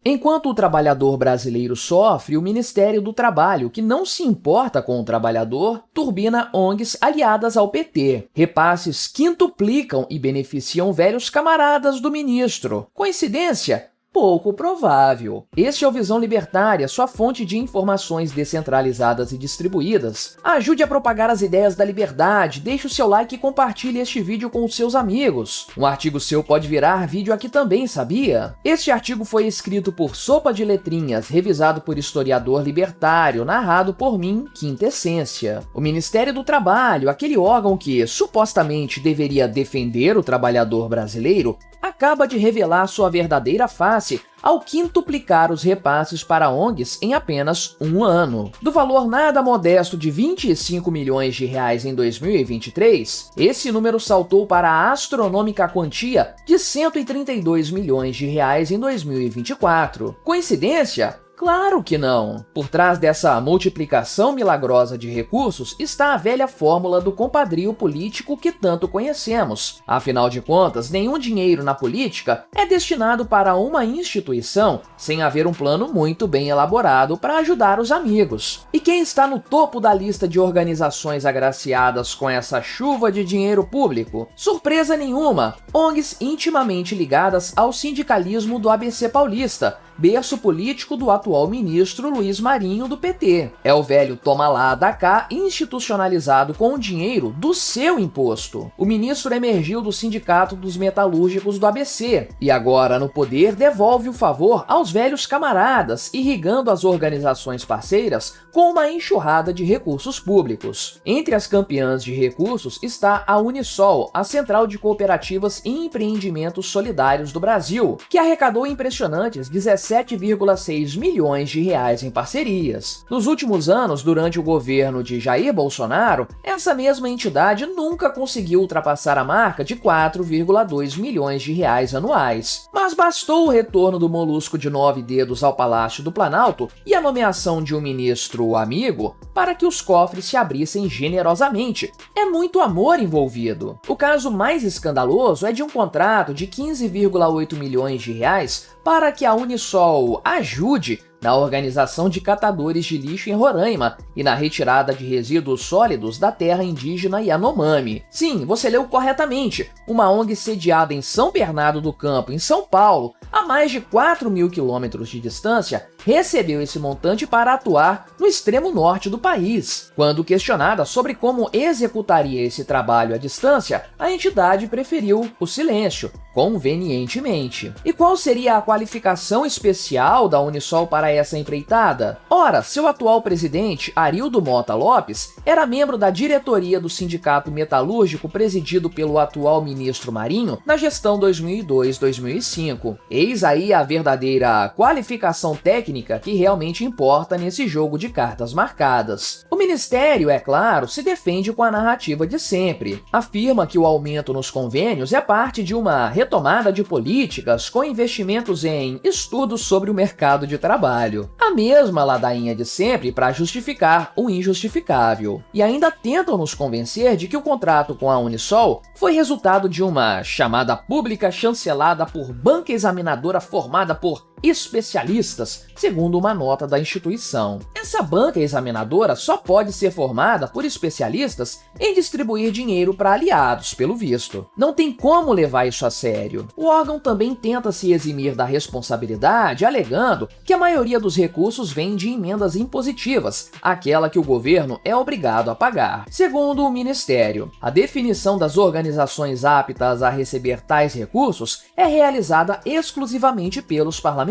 Enquanto o trabalhador brasileiro sofre, o Ministério do Trabalho, que não se importa com o trabalhador, turbina ONGs aliadas ao PT. Repasses quintuplicam e beneficiam velhos camaradas do ministro. Coincidência? Pouco provável. Este é o Visão Libertária, sua fonte de informações descentralizadas e distribuídas. Ajude a propagar as ideias da liberdade, deixe o seu like e compartilhe este vídeo com os seus amigos. Um artigo seu pode virar vídeo aqui também, sabia? Este artigo foi escrito por Sopa de Letrinhas, revisado por historiador libertário, narrado por mim, Quintessência. O Ministério do Trabalho, aquele órgão que supostamente deveria defender o trabalhador brasileiro, acaba de revelar sua verdadeira face ao quintuplicar os repasses para ONGs em apenas um ano. Do valor nada modesto de 25 milhões de reais em 2023, esse número saltou para a astronômica quantia de 132 milhões de reais em 2024. Coincidência? Claro que não! Por trás dessa multiplicação milagrosa de recursos está a velha fórmula do compadrio político que tanto conhecemos. Afinal de contas, nenhum dinheiro na política é destinado para uma instituição sem haver um plano muito bem elaborado para ajudar os amigos. E quem está no topo da lista de organizações agraciadas com essa chuva de dinheiro público? Surpresa nenhuma! ONGs intimamente ligadas ao sindicalismo do ABC paulista, berço político do atual ministro Luiz Marinho do PT. É o velho toma lá, dá cá institucionalizado com o dinheiro do seu imposto. O ministro emergiu do Sindicato dos Metalúrgicos do ABC e agora no poder devolve o favor aos velhos camaradas, irrigando as organizações parceiras com uma enxurrada de recursos públicos. Entre as campeãs de recursos está a Unisol, a Central de Cooperativas e Empreendimentos Solidários do Brasil, que arrecadou impressionantes 17,6 milhões de reais em parcerias. Nos últimos anos, durante o governo de Jair Bolsonaro, essa mesma entidade nunca conseguiu ultrapassar a marca de 4,2 milhões de reais anuais. Mas bastou o retorno do molusco de 9 dedos ao Palácio do Planalto e a nomeação de um ministro amigo para que os cofres se abrissem generosamente. É muito amor envolvido. O caso mais escandaloso é de um contrato de 15,8 milhões de reais para que a Unisol ajude na organização de catadores de lixo em Roraima e na retirada de resíduos sólidos da terra indígena Yanomami. Sim, você leu corretamente. Uma ONG sediada em São Bernardo do Campo, em São Paulo, a mais de 4.000 quilômetros de distância, recebeu esse montante para atuar no extremo norte do país. Quando questionada sobre como executaria esse trabalho à distância, a entidade preferiu o silêncio, convenientemente. E qual seria a qualificação especial da Unisol para essa empreitada? Ora, seu atual presidente, Arildo Mota Lopes, era membro da diretoria do Sindicato Metalúrgico presidido pelo atual ministro Marinho na gestão 2002-2005. Eis aí a verdadeira qualificação técnica que realmente importa nesse jogo de cartas marcadas. O ministério, é claro, se defende com a narrativa de sempre. Afirma que o aumento nos convênios é parte de uma retomada de políticas com investimentos em estudos sobre o mercado de trabalho. A mesma ladainha de sempre para justificar o injustificável. E ainda tentam nos convencer de que o contrato com a Unisol foi resultado de uma chamada pública chancelada por banca examinadora formada por especialistas, segundo uma nota da instituição. Essa banca examinadora só pode ser formada por especialistas em distribuir dinheiro para aliados, pelo visto. Não tem como levar isso a sério. O órgão também tenta se eximir da responsabilidade, alegando que a maioria dos recursos vem de emendas impositivas, aquela que o governo é obrigado a pagar. Segundo o Ministério, a definição das organizações aptas a receber tais recursos é realizada exclusivamente pelos parlamentares.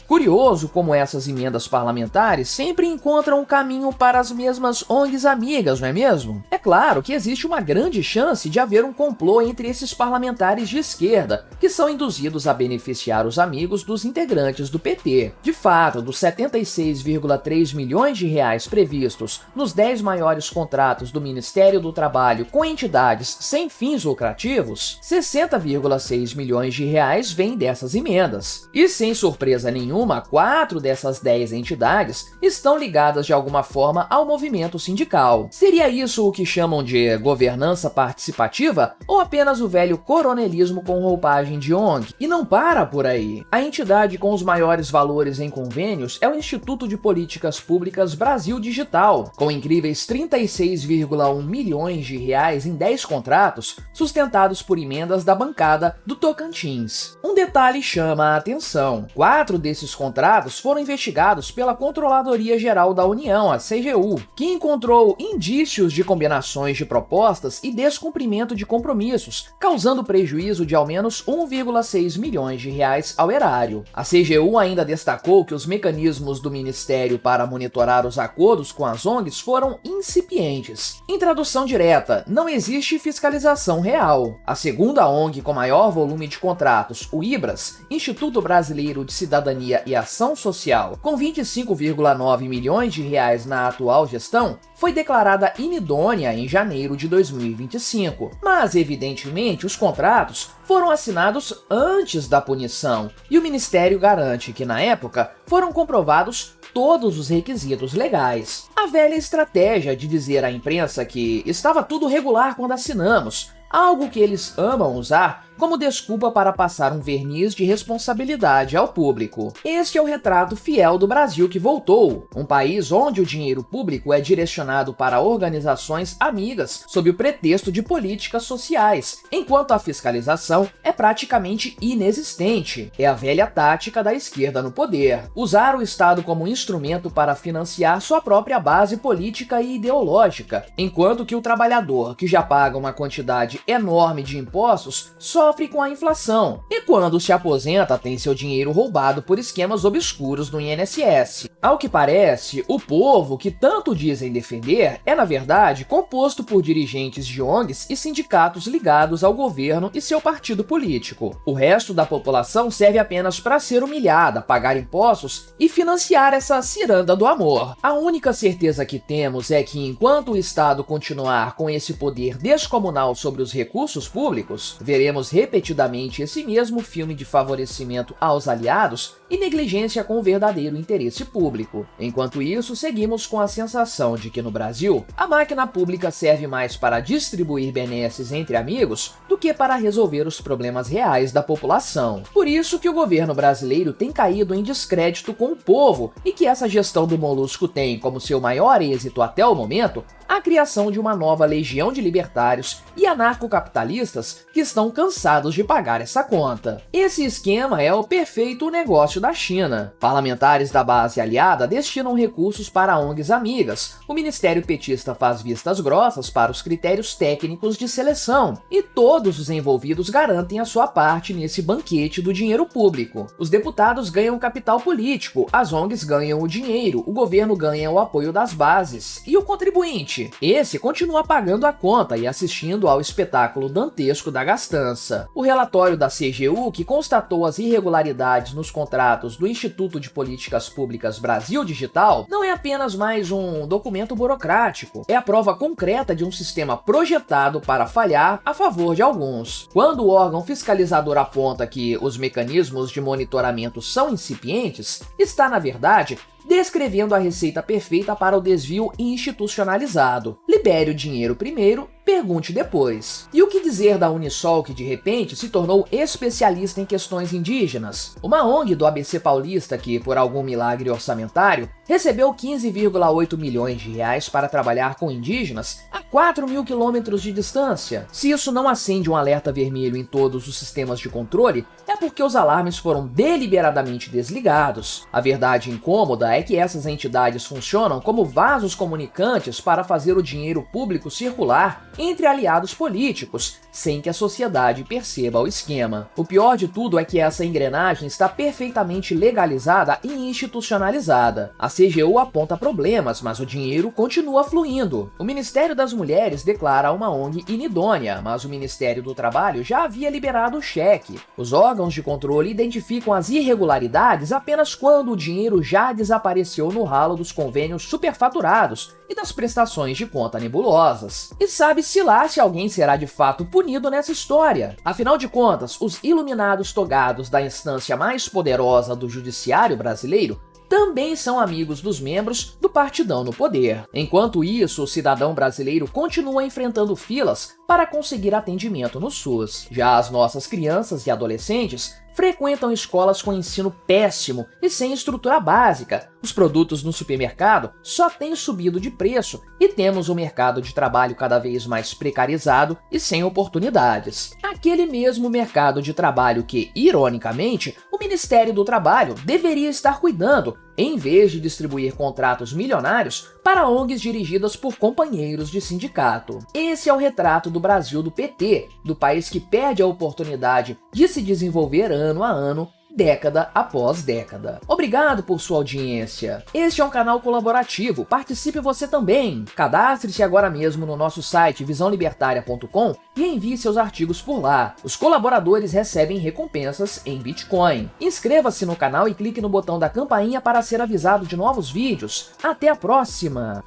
Curioso como essas emendas parlamentares sempre encontram um caminho para as mesmas ONGs amigas, não é mesmo? É claro que existe uma grande chance de haver um complô entre esses parlamentares de esquerda, que são induzidos a beneficiar os amigos dos integrantes do PT. De fato, dos 76,3 milhões de reais previstos nos 10 maiores contratos do Ministério do Trabalho com entidades sem fins lucrativos, 60,6 milhões de reais vêm dessas emendas. E sem Sem surpresa nenhuma, 4 dessas 10 entidades estão ligadas de alguma forma ao movimento sindical. Seria isso o que chamam de governança participativa ou apenas o velho coronelismo com roupagem de ONG? E não para por aí. A entidade com os maiores valores em convênios é o Instituto de Políticas Públicas Brasil Digital, com incríveis 36,1 milhões de reais em 10 contratos, sustentados por emendas da bancada do Tocantins. Um detalhe chama a atenção: 4 desses contratos foram investigados pela Controladoria Geral da União, a CGU, que encontrou indícios de combinações de propostas e descumprimento de compromissos, causando prejuízo de ao menos 1,6 milhões de reais ao erário. A CGU ainda destacou que os mecanismos do Ministério para monitorar os acordos com as ONGs foram incipientes. Em tradução direta, não existe fiscalização real. A segunda ONG com maior volume de contratos, o IBRAS, Instituto Brasileiro de Cidadania e Ação Social, com 25,9 milhões de reais na atual gestão, foi declarada inidônea em janeiro de 2025. Mas, evidentemente, os contratos foram assinados antes da punição, e o Ministério garante que, na época, foram comprovados todos os requisitos legais. A velha estratégia de dizer à imprensa que estava tudo regular quando assinamos, algo que eles amam usar como desculpa para passar um verniz de responsabilidade ao público. Este é o retrato fiel do Brasil que voltou, um país onde o dinheiro público é direcionado para organizações amigas sob o pretexto de políticas sociais, enquanto a fiscalização é praticamente inexistente. É a velha tática da esquerda no poder: usar o Estado como instrumento para financiar sua própria base política e ideológica, enquanto que o trabalhador, que já paga uma quantidade enorme de impostos, sofre com a inflação, e quando se aposenta tem seu dinheiro roubado por esquemas obscuros no INSS. Ao que parece, o povo que tanto dizem defender é, na verdade, composto por dirigentes de ONGs e sindicatos ligados ao governo e seu partido político. O resto da população serve apenas para ser humilhada, pagar impostos e financiar essa ciranda do amor. A única certeza que temos é que, enquanto o Estado continuar com esse poder descomunal sobre os recursos públicos, veremos repetidamente esse mesmo filme de favorecimento aos aliados e negligência com o verdadeiro interesse público. Enquanto isso, seguimos com a sensação de que no Brasil, a máquina pública serve mais para distribuir benesses entre amigos do que para resolver os problemas reais da população. Por isso que o governo brasileiro tem caído em descrédito com o povo e que essa gestão do molusco tem como seu maior êxito até o momento a criação de uma nova legião de libertários e anarcocapitalistas que estão cansados de pagar essa conta. Esse esquema é o perfeito negócio da China. Parlamentares da base aliada destinam recursos para ONGs amigas, o Ministério Petista faz vistas grossas para os critérios técnicos de seleção, e todos os envolvidos garantem a sua parte nesse banquete do dinheiro público. Os deputados ganham capital político, as ONGs ganham o dinheiro, o governo ganha o apoio das bases. E o contribuinte? Esse continua pagando a conta e assistindo ao espetáculo dantesco da gastança. O relatório da CGU, que constatou as irregularidades nos contratos do Instituto de Políticas Públicas Brasil Digital, não é apenas mais um documento burocrático, é a prova concreta de um sistema projetado para falhar a favor de alguns. Quando o órgão fiscalizador aponta que os mecanismos de monitoramento são incipientes, está, na verdade, descrevendo a receita perfeita para o desvio institucionalizado. Libere o dinheiro primeiro, pergunte depois. E o que dizer da Unisol, que de repente se tornou especialista em questões indígenas? Uma ONG do ABC Paulista que, por algum milagre orçamentário, recebeu 15,8 milhões de reais para trabalhar com indígenas a 4.000 quilômetros de distância. Se isso não acende um alerta vermelho em todos os sistemas de controle, é porque os alarmes foram deliberadamente desligados. A verdade incômoda é que essas entidades funcionam como vasos comunicantes para fazer o dinheiro público circular entre aliados políticos, sem que a sociedade perceba o esquema. O pior de tudo é que essa engrenagem está perfeitamente legalizada e institucionalizada. A CGU aponta problemas, mas o dinheiro continua fluindo. O Ministério das Mulheres declara uma ONG inidônea, mas o Ministério do Trabalho já havia liberado o cheque. Os órgãos de controle identificam as irregularidades apenas quando o dinheiro já desapareceu no ralo dos convênios superfaturados e das prestações de conta nebulosas. E sabe-se lá se alguém será de fato punido nessa história. Afinal de contas, os iluminados togados da instância mais poderosa do judiciário brasileiro também são amigos dos membros do partidão no poder. Enquanto isso, o cidadão brasileiro continua enfrentando filas para conseguir atendimento no SUS. Já as nossas crianças e adolescentes frequentam escolas com ensino péssimo e sem estrutura básica. Os produtos no supermercado só têm subido de preço e temos um mercado de trabalho cada vez mais precarizado e sem oportunidades. Aquele mesmo mercado de trabalho que, ironicamente, o Ministério do Trabalho deveria estar cuidando, em vez de distribuir contratos milionários para ONGs dirigidas por companheiros de sindicato. Esse é o retrato do Brasil do PT, do país que perde a oportunidade de se desenvolver ano a ano, década após década. Obrigado por sua audiência. Este é um canal colaborativo, participe você também. Cadastre-se agora mesmo no nosso site visãolibertaria.com e envie seus artigos por lá. Os colaboradores recebem recompensas em Bitcoin. Inscreva-se no canal e clique no botão da campainha para ser avisado de novos vídeos. Até a próxima!